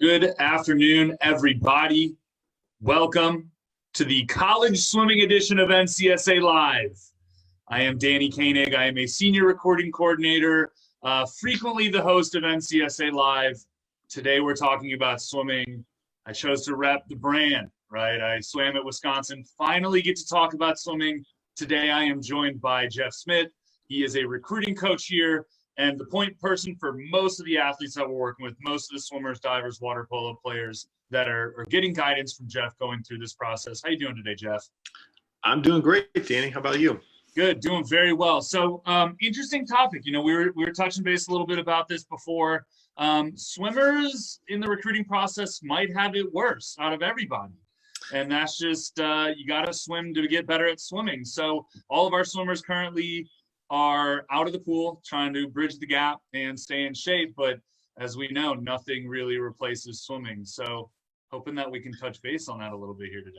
Good afternoon, everybody. Welcome to the college swimming edition of NCSA Live. I am Danny Koenig. I am a senior recording coordinator, frequently the host of NCSA Live. Today we're talking about swimming. I chose to rep the brand, right? I swam at Wisconsin. Finally get to talk about swimming. Today I am joined by Jeff Smith. He is a recruiting coach here and the point person for most of the athletes that we're working with, most of the swimmers, divers, water polo players that are getting guidance from Jeff going through this process. How you doing today, Jeff? I'm doing great, Danny. How about you? Good, doing very well. So interesting topic. You know, we were touching base a little bit about this before. Swimmers in the recruiting process might have it worse out of everybody. And that's just, you got to swim to get better at swimming. So all of our swimmers currently are out of the pool, trying to bridge the gap and stay in shape. But as we know, nothing really replaces swimming. So hoping that we can touch base on that a little bit here today.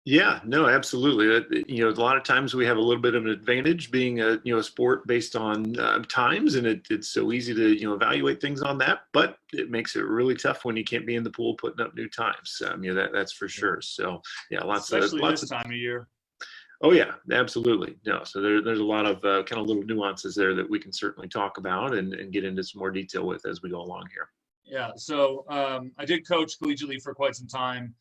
Yeah, no, absolutely. You know, a lot of times we have a little bit of an advantage being a sport based on times, and it's so easy to evaluate things on that. But it makes it really tough when you can't be in the pool putting up new times. That's for sure. So yeah, especially this time of year. Oh yeah, absolutely. No, so there's a lot of kind of little nuances there that we can certainly talk about and get into some more detail with as we go along here. Yeah, so I did coach collegiately for quite some time.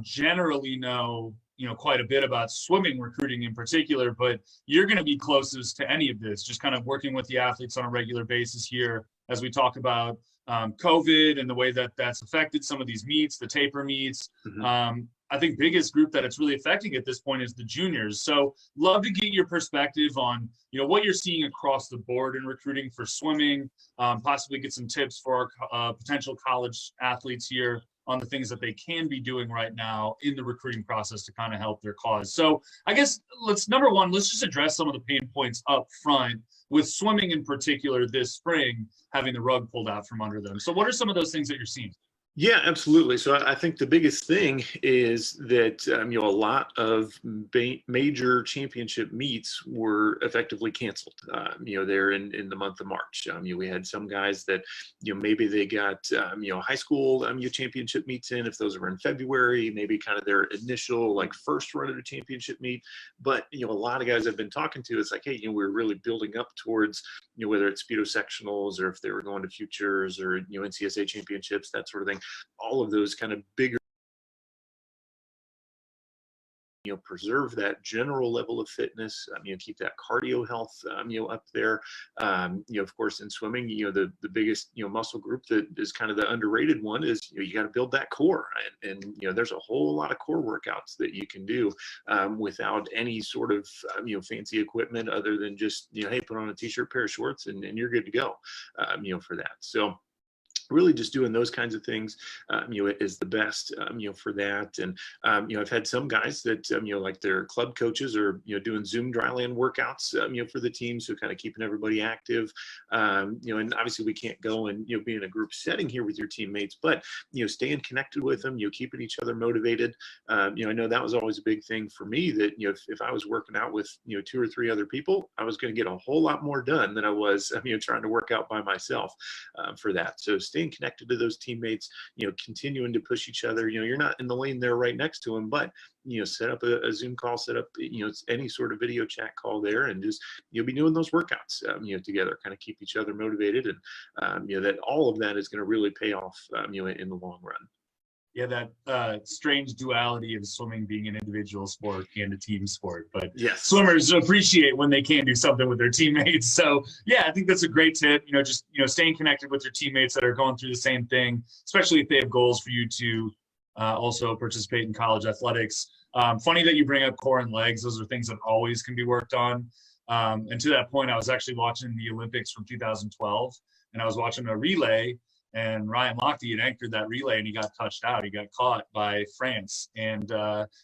Generally know quite a bit about swimming recruiting in particular, but you're going to be closest to any of this, just kind of working with the athletes on a regular basis here as we talk about COVID and the way that that's affected some of these meets, the taper meets. Mm-hmm. I think biggest group that it's really affecting at this point is the juniors. So love to get your perspective on, what you're seeing across the board in recruiting for swimming, possibly get some tips for our potential college athletes here on the things that they can be doing right now in the recruiting process to kind of help their cause. So I guess number one, let's just address some of the pain points up front with swimming in particular this spring, having the rug pulled out from under them. So what are some of those things that you're seeing? Yeah, absolutely. So I think the biggest thing is that a lot of major championship meets were effectively canceled. There in the month of March. We had some guys that maybe they got high school championship meets in, if those were in February, maybe kind of their initial first run of the championship meet. But a lot of guys I've been talking to, it's like, hey, we're really building up towards whether it's speedo sectionals or if they were going to futures or NCSA championships, that sort of thing. All of those kind of bigger, preserve that general level of fitness, keep that cardio health, up there. Of course, in swimming, the biggest, muscle group that is kind of the underrated one is, you got to build that core. And there's a whole lot of core workouts that you can do without any sort of, fancy equipment other than just, hey, put on a t-shirt, pair of shorts, and you're good to go, for that. So really just doing those kinds of things, is the best, for that. And, I've had some guys that, like their club coaches are, doing Zoom dryland workouts, for the team. So kind of keeping everybody active, and obviously we can't go and, be in a group setting here with your teammates, but, staying connected with them, keeping each other motivated. I know that was always a big thing for me that, if I was working out with, 2 or 3 other people, I was going to get a whole lot more done than I was, trying to work out by myself, for that. So staying connected to those teammates, continuing to push each other. You're not in the lane there right next to them, but set up a Zoom call, set up any sort of video chat call there, and just be doing those workouts together, kind of keep each other motivated, and that all of that is going to really pay off in the long run. Yeah, that strange duality of swimming being an individual sport and a team sport. But yes, swimmers appreciate when they can do something with their teammates. So yeah, I think that's a great tip. Just staying connected with your teammates that are going through the same thing, especially if they have goals for you to also participate in college athletics. Funny that you bring up core and legs. Those are things that always can be worked on. And to that point, I was actually watching the Olympics from 2012, and I was watching a relay. And Ryan Lochte had anchored that relay, and he got touched out. He got caught by France. And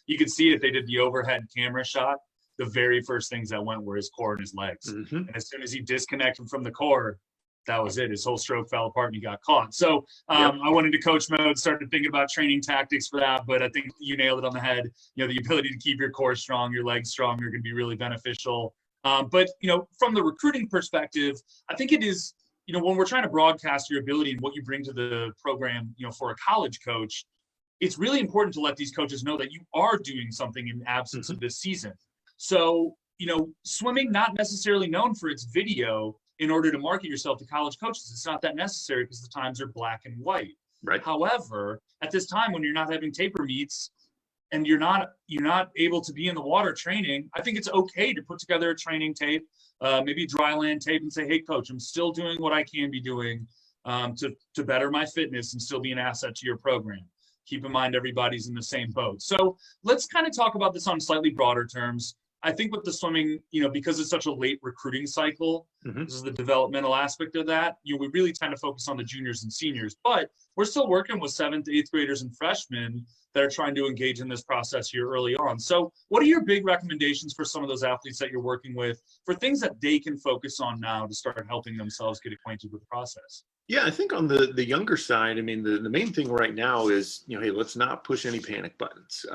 you could see it. They did the overhead camera shot. The very first things that went were his core and his legs. Mm-hmm. And as soon as he disconnected from the core, that was it. His whole stroke fell apart and he got caught. So I went into coach mode, started thinking about training tactics for that. But I think you nailed it on the head. The ability to keep your core strong, your legs strong, are going to be really beneficial. But from the recruiting perspective, I think it is when we're trying to broadcast your ability and what you bring to the program, for a college coach, it's really important to let these coaches know that you are doing something in absence of this season. So, swimming, not necessarily known for its video in order to market yourself to college coaches. It's not that necessary because the times are black and white. Right. However, at this time when you're not having taper meets and you're not able to be in the water training, I think it's okay to put together a training tape, maybe dry land tape, and say, hey, coach, I'm still doing what I can be doing to better my fitness and still be an asset to your program. Keep in mind, everybody's in the same boat. So let's kind of talk about this on slightly broader terms. I think with the swimming, because it's such a late recruiting cycle, this is the developmental aspect of that, we really tend to focus on the juniors and seniors, but we're still working with 7th, 8th graders and freshmen that are trying to engage in this process here early on. So what are your big recommendations for some of those athletes that you're working with for things that they can focus on now to start helping themselves get acquainted with the process? Yeah, I think on the younger side, I mean, the main thing right now is, hey, let's not push any panic buttons.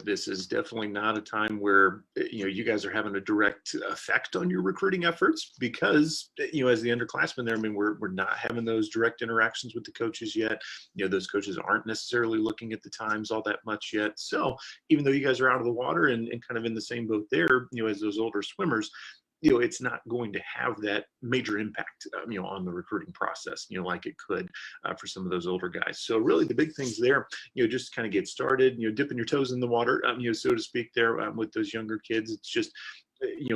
This is definitely not a time where, you guys are having a direct effect on your recruiting efforts because, as the underclassmen there, I mean, we're not having those direct interactions with the coaches yet. Those coaches aren't necessarily looking at the times all that much yet. So even though you guys are out of the water and kind of in the same boat there, as those older swimmers, it's not going to have that major impact, on the recruiting process, like it could for some of those older guys. So really the big things there, just kind of get started, dipping your toes in the water, so to speak there with those younger kids. It's just,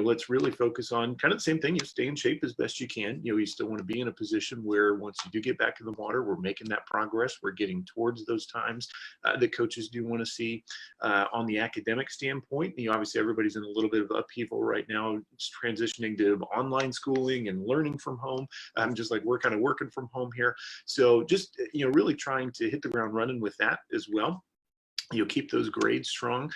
let's really focus on kind of the same thing. You stay in shape as best you can. You still want to be in a position where once you do get back in the water, we're making that progress. We're getting towards those times that coaches do want to see. On the academic standpoint, obviously everybody's in a little bit of upheaval right now. It's transitioning to online schooling and learning from home, just like we're kind of working from home here. So just, really trying to hit the ground running with that as well. Keep those grades strong.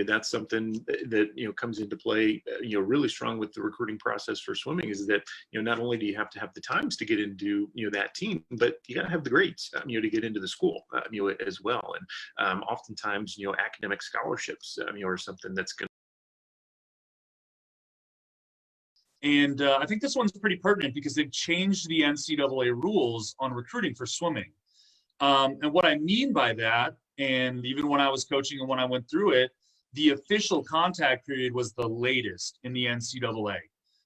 That's something that, comes into play, really strong with the recruiting process for swimming is that, not only do you have to have the times to get into, that team, but you got to have the grades, to get into the school, as well. And oftentimes, academic scholarships, are something that's going to. And I think this one's pretty pertinent because they've changed the NCAA rules on recruiting for swimming. And what I mean by that, and even when I was coaching and when I went through it, the official contact period was the latest in the NCAA.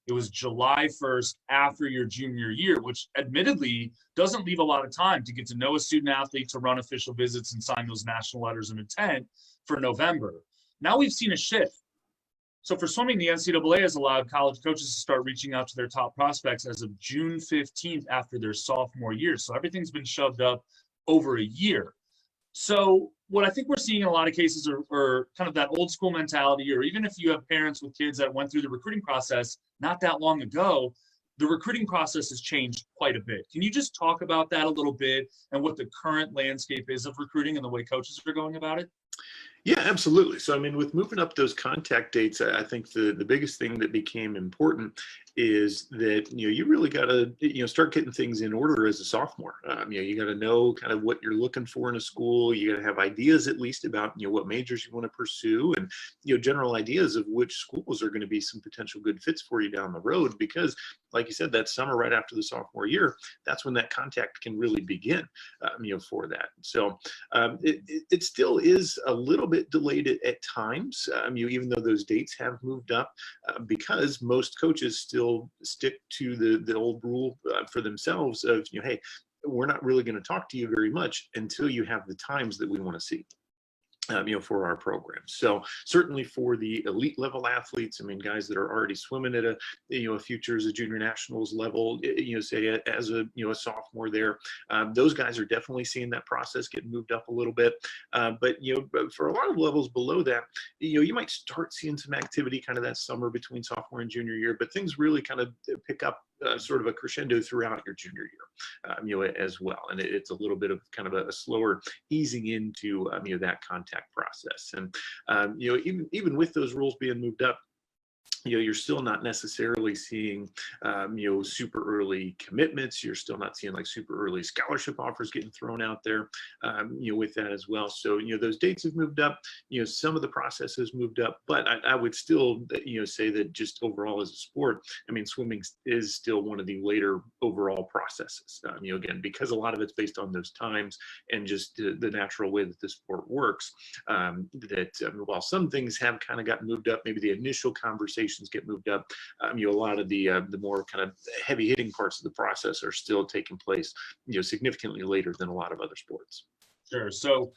It was July 1st after your junior year, which admittedly doesn't leave a lot of time to get to know a student athlete, to run official visits and sign those national letters of intent for November. Now we've seen a shift. So for swimming, the NCAA has allowed college coaches to start reaching out to their top prospects as of June 15th after their sophomore year. So everything's been shoved up over a year. So what I think we're seeing in a lot of cases are kind of that old school mentality, or even if you have parents with kids that went through the recruiting process not that long ago, the recruiting process has changed quite a bit. Can you just talk about that a little bit and what the current landscape is of recruiting and the way coaches are going about it? Yeah, absolutely. So, I mean, with moving up those contact dates, I think the biggest thing that became important is that, you really got to, start getting things in order as a sophomore. You got to know kind of what you're looking for in a school. You got to have ideas at least about, what majors you want to pursue and, general ideas of which schools are going to be some potential good fits for you down the road. Because like you said, that summer right after the sophomore year, that's when that contact can really begin, for that. So it still is a little bit delayed at times, even though those dates have moved up, because most coaches still stick to the old rule for themselves of, hey, we're not really going to talk to you very much until you have the times that we want to see. For our program. So certainly for the elite level athletes, I mean, guys that are already swimming at a futures, a junior nationals level, say as a sophomore there, those guys are definitely seeing that process get moved up a little bit. But for a lot of levels below that, you might start seeing some activity kind of that summer between sophomore and junior year, but things really kind of pick up sort of a crescendo throughout your junior year, as well. And it's a little bit of kind of a slower easing into, that contact process. And, even with those rules being moved up, you're still not necessarily seeing, super early commitments. You're still not seeing like super early scholarship offers getting thrown out there, with that as well. So, those dates have moved up, some of the processes moved up, but I would still, say that just overall as a sport, I mean, swimming is still one of the later overall processes, again, because a lot of it's based on those times and just the natural way that the sport works, while some things have kind of gotten moved up, maybe the initial conversation get moved up. A lot of the more kind of heavy hitting parts of the process are still taking place, significantly later than a lot of other sports. Sure. So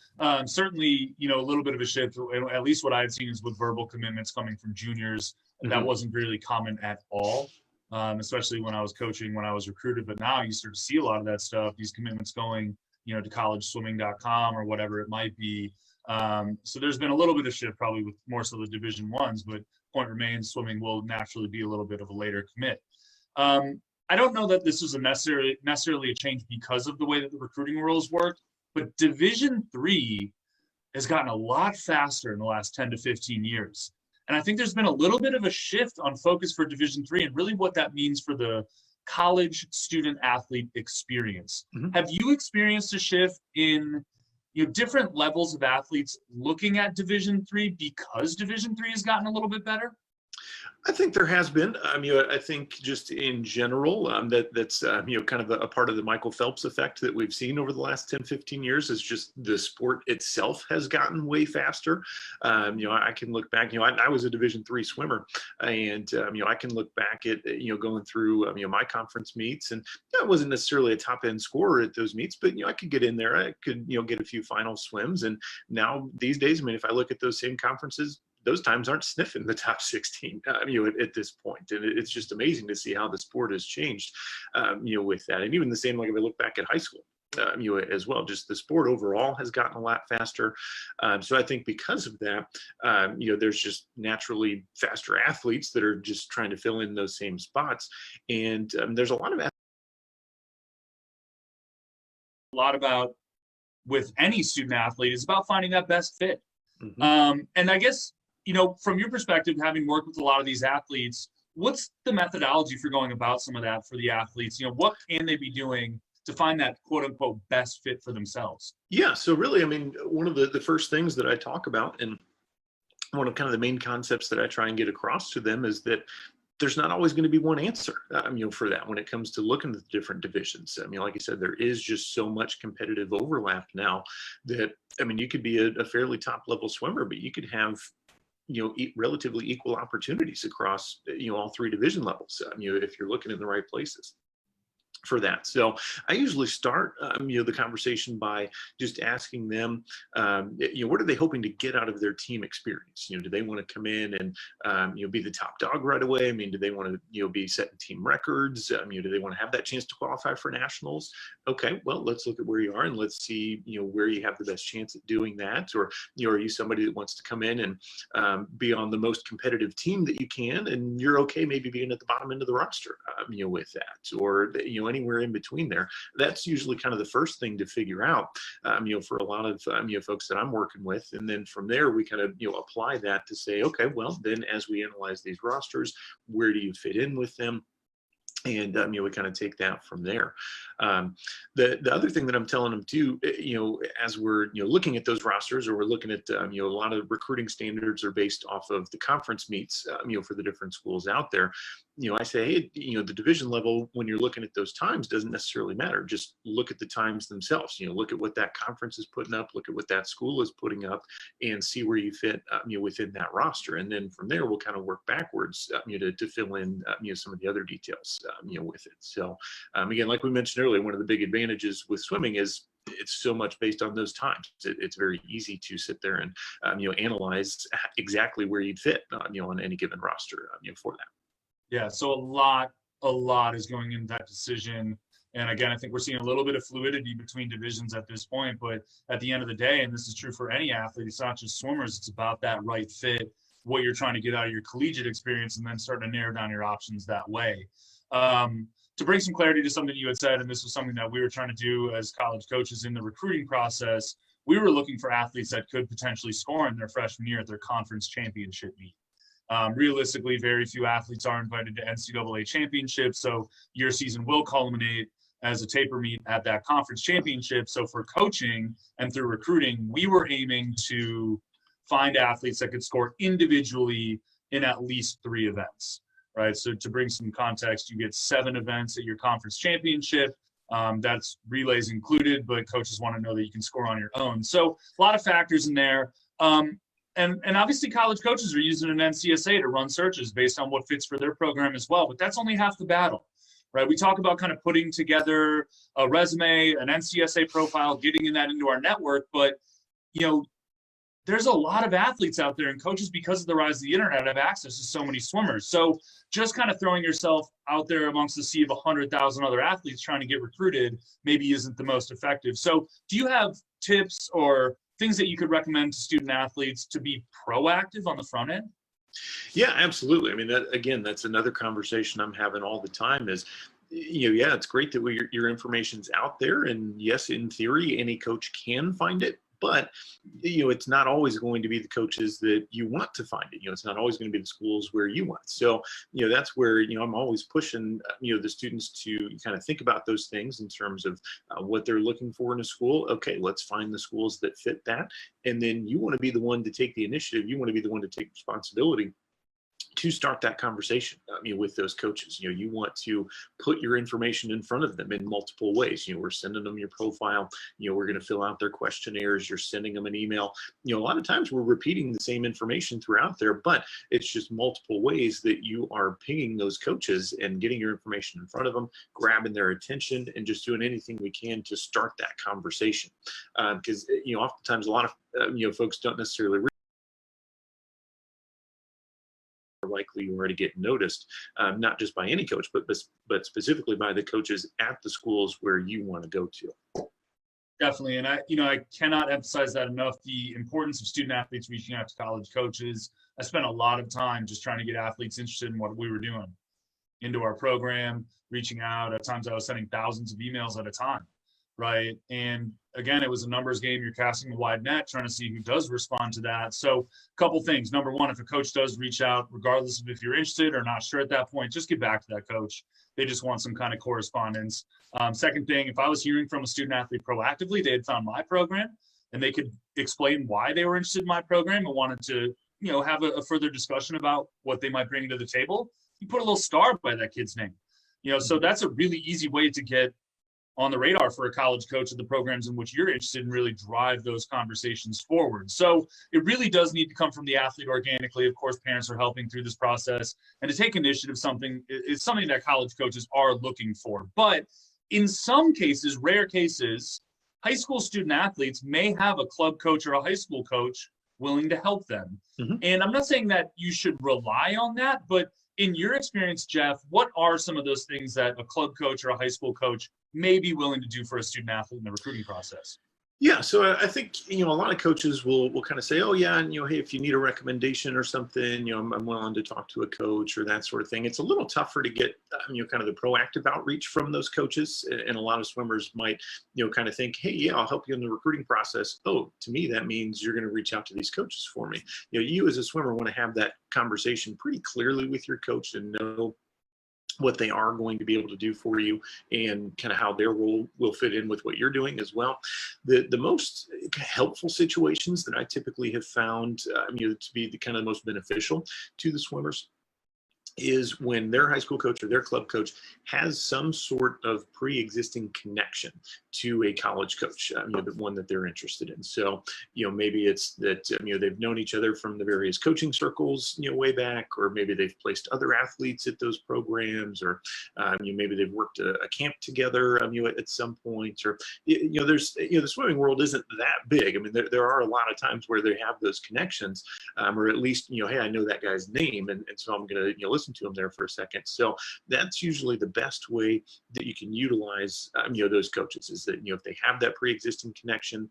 certainly, a little bit of a shift, at least what I've seen is with verbal commitments coming from juniors. That wasn't really common at all, especially when I was coaching, when I was recruited. But now you start to see a lot of that stuff, these commitments going, to collegeswimming.com or whatever it might be. So there's been a little bit of shift probably with more so the Division Ones, but point remains, swimming will naturally be a little bit of a later commit. I don't know that this is necessarily a change because of the way that the recruiting rules work, but Division III has gotten a lot faster in the last 10 to 15 years. And I think there's been a little bit of a shift on focus for Division III and really what that means for the college student athlete experience. Have you experienced a shift in different levels of athletes looking at Division III because Division III has gotten a little bit better? I think there has been. I think just in general, that's kind of a part of the Michael Phelps effect that we've seen over the last 10, 15 years is just the sport itself has gotten way faster. I can look back, I was a Division III swimmer, and, I can look back at, going through, my conference meets, and I wasn't necessarily a top end scorer at those meets, but, I could get in there. I could, get a few final swims. And now these days, if I look at those same conferences, those times aren't sniffing the top 16, at this point. And it's just amazing to see how the sport has changed, with that. And even the same, like if I look back at high school, as well, just the sport overall has gotten a lot faster. So I think because of that, there's just naturally faster athletes that are just trying to fill in those same spots. And there's a lot about with any student athlete is about finding that best fit. And I guess, from your perspective, having worked with a lot of these athletes, what's the methodology for going about some of that for the athletes? What can they be doing to find that quote unquote best fit for themselves? Yeah. So really, one of the first things that I talk about, and one of kind of the main concepts that I try and get across to them, is that there's not always going to be one answer, for that when it comes to looking at the different divisions. Like I said, there is just so much competitive overlap now that, you could be a fairly top level swimmer, but you could have, relatively equal opportunities across, all three division levels, if you're looking in the right places for that. So I usually start, the conversation by just asking them, what are they hoping to get out of their team experience? Do they want to come in and, be the top dog right away? Do they want to, be setting team records? Do they want to have that chance to qualify for nationals? Okay, well, let's look at where you are and let's see, where you have the best chance at doing that. Or, are you somebody that wants to come in and be on the most competitive team that you can, and you're okay maybe being at the bottom end of the roster, with that, or, anywhere in between there. That's usually kind of the first thing to figure out, for a lot of, folks that I'm working with. And then from there, we kind of, apply that to say, okay, well, then as we analyze these rosters, where do you fit in with them? And we kind of take that from there. The other thing that I'm telling them too, as we're looking at those rosters, or we're looking at a lot of recruiting standards are based off of the conference meets, for the different schools out there. I say, hey, the division level, when you're looking at those times, doesn't necessarily matter. Just look at the times themselves. Look at what that conference is putting up, look at what that school is putting up, and see where you fit, within that roster. And then from there, we'll kind of work backwards, to fill in, some of the other details, with it. So again, like we mentioned earlier, one of the big advantages with swimming is it's so much based on those times. It's very easy to sit there and analyze exactly where you'd fit, on any given roster, for that. Yeah, so a lot is going into that decision. And again, I think we're seeing a little bit of fluidity between divisions at this point, but at the end of the day, and this is true for any athlete, it's not just swimmers, it's about that right fit, what you're trying to get out of your collegiate experience, and then start to narrow down your options that way. To bring some clarity to something you had said, and this was something that we were trying to do as college coaches in the recruiting process, we were looking for athletes that could potentially score in their freshman year at their conference championship meet. Realistically, very few athletes are invited to NCAA championships, so your season will culminate as a taper meet at that conference championship. So for coaching and through recruiting, we were aiming to find athletes that could score individually in at least 3 events, right? So to bring some context, you get 7 events at your conference championship. That's relays included, but coaches want to know that you can score on your own. So a lot of factors in there. And obviously college coaches are using an NCSA to run searches based on what fits for their program as well, but that's only half the battle, right? We talk about kind of putting together a resume, an NCSA profile, getting that into our network, but there's a lot of athletes out there, and coaches, because of the rise of the internet, have access to so many swimmers. So just kind of throwing yourself out there amongst the sea of 100,000 other athletes trying to get recruited maybe isn't the most effective. So do you have tips or things that you could recommend to student athletes to be proactive on the front end? Yeah, absolutely. I mean, that's another conversation I'm having all the time is, yeah, it's great that your information's out there. And yes, in theory, any coach can find it. But, it's not always going to be the coaches that you want to find it. It's not always going to be the schools where you want. So, that's where, I'm always pushing, the students to kind of think about those things in terms of what they're looking for in a school. Okay, let's find the schools that fit that. And then you want to be the one to take the initiative. You want to be the one to take responsibility to start that conversation with those coaches. You want to put your information in front of them in multiple ways. We're sending them your profile. We're going to fill out their questionnaires. You're sending them an email. A lot of times we're repeating the same information throughout there, but it's just multiple ways that you are pinging those coaches and getting your information in front of them, grabbing their attention, and just doing anything we can to start that conversation. Because oftentimes a lot of folks don't necessarily likely you are to get noticed, not just by any coach, but specifically by the coaches at the schools where you want to go to. Definitely. And I cannot emphasize that enough, the importance of student athletes reaching out to college coaches. I spent a lot of time just trying to get athletes interested in what we were doing into our program, reaching out. At times I was sending thousands of emails at a time, right? And again, it was a numbers game. You're casting a wide net, trying to see who does respond to that. So a couple things. Number one, if a coach does reach out, regardless of if you're interested or not sure at that point, just get back to that coach. They just want some kind of correspondence. Second thing, if I was hearing from a student athlete proactively, they had found my program and they could explain why they were interested in my program and wanted to, have a further discussion about what they might bring to the table, you put a little star by that kid's name. So that's a really easy way to get on the radar for a college coach of the programs in which you're interested and really drive those conversations forward. So it really does need to come from the athlete organically. Of course, parents are helping through this process, and to take initiative is something that college coaches are looking for. But in some cases, rare cases, high school student athletes may have a club coach or a high school coach willing to help them. Mm-hmm. And I'm not saying that you should rely on that, but in your experience, Jeff, what are some of those things that a club coach or a high school coach may be willing to do for a student athlete in the recruiting process? Yeah, so I think, a lot of coaches will kind of say, oh yeah, and hey, if you need a recommendation or something, I'm willing to talk to a coach or that sort of thing. It's a little tougher to get, kind of the proactive outreach from those coaches. And a lot of swimmers might, kind of think, hey, yeah, I'll help you in the recruiting process. Oh, to me, that means you're going to reach out to these coaches for me. You as a swimmer want to have that conversation pretty clearly with your coach and know what they are going to be able to do for you and kind of how their role will fit in with what you're doing as well. The most helpful situations that I typically have found to be the kind of most beneficial to the swimmers is when their high school coach or their club coach has some sort of pre-existing connection to a college coach, the one that they're interested in. So, maybe it's that, they've known each other from the various coaching circles, way back, or maybe they've placed other athletes at those programs, or, maybe they've worked a camp together, at some point, or, there's, the swimming world isn't that big. I mean, there are a lot of times where they have those connections, or at least, hey, I know that guy's name. And so I'm going to, listen listen to them there for a second. So that's usually the best way that you can utilize, those coaches, is that, if they have that pre-existing connection,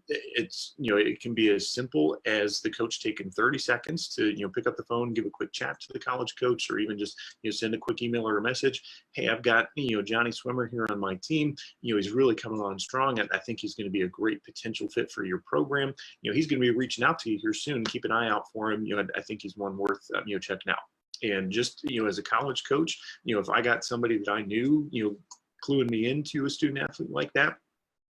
it's, it can be as simple as the coach taking 30 seconds to, pick up the phone, give a quick chat to the college coach, or even just, send a quick email or a message. Hey, I've got, Johnny Swimmer here on my team. He's really coming on strong. I think he's going to be a great potential fit for your program. He's going to be reaching out to you here soon. Keep an eye out for him. I think he's one worth, checking out. And just, as a college coach, if I got somebody that I knew, cluing me into a student athlete like that,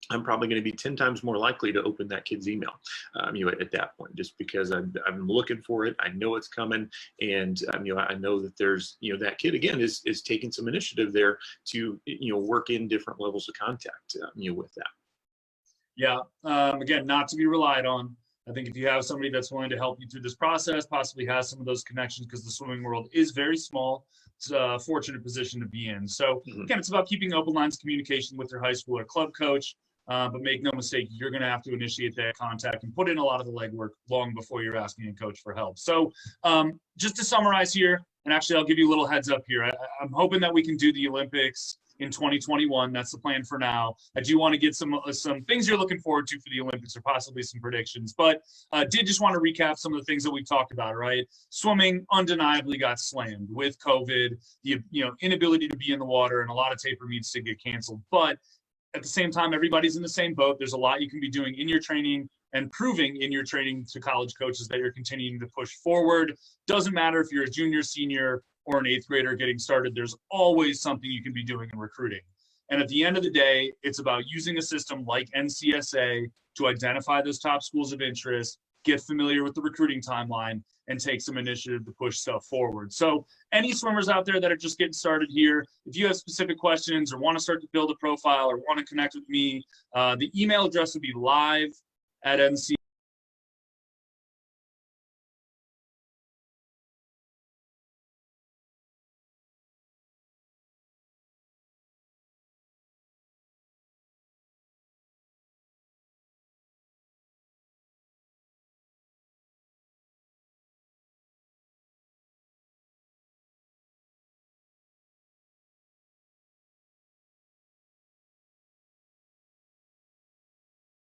I'm probably going to be 10 times more likely to open that kid's email, at that point, just because I'm looking for it. I know it's coming. And, I know that there's, that kid, again, is taking some initiative there to, work in different levels of contact, with that. Yeah. Again, not to be relied on. I think if you have somebody that's willing to help you through this process, possibly has some of those connections, because the swimming world is very small, it's a fortunate position to be in. So again, it's about keeping open lines of communication with your high school or club coach. But make no mistake, you're going to have to initiate that contact and put in a lot of the legwork long before you're asking a coach for help. So just to summarize here, and actually I'll give you a little heads up here. I'm hoping that we can do the Olympics in 2021. That's the plan for now. I do want to get some things you're looking forward to for the Olympics, or possibly some predictions. But did just want to recap some of the things that we've talked about, right? Swimming undeniably got slammed with COVID, the inability to be in the water, and a lot of taper meets to get canceled. But at the same time, everybody's in the same boat. There's a lot you can be doing in your training and proving in your training to college coaches that you're continuing to push forward. Doesn't matter if you're a junior, senior, or an 8th grader getting started, there's always something you can be doing in recruiting. And at the end of the day, it's about using a system like NCSA to identify those top schools of interest, get familiar with the recruiting timeline, and take some initiative to push stuff forward. So any swimmers out there that are just getting started here, if you have specific questions or want to start to build a profile or want to connect with me, the email address would be live@ncsaa.edu.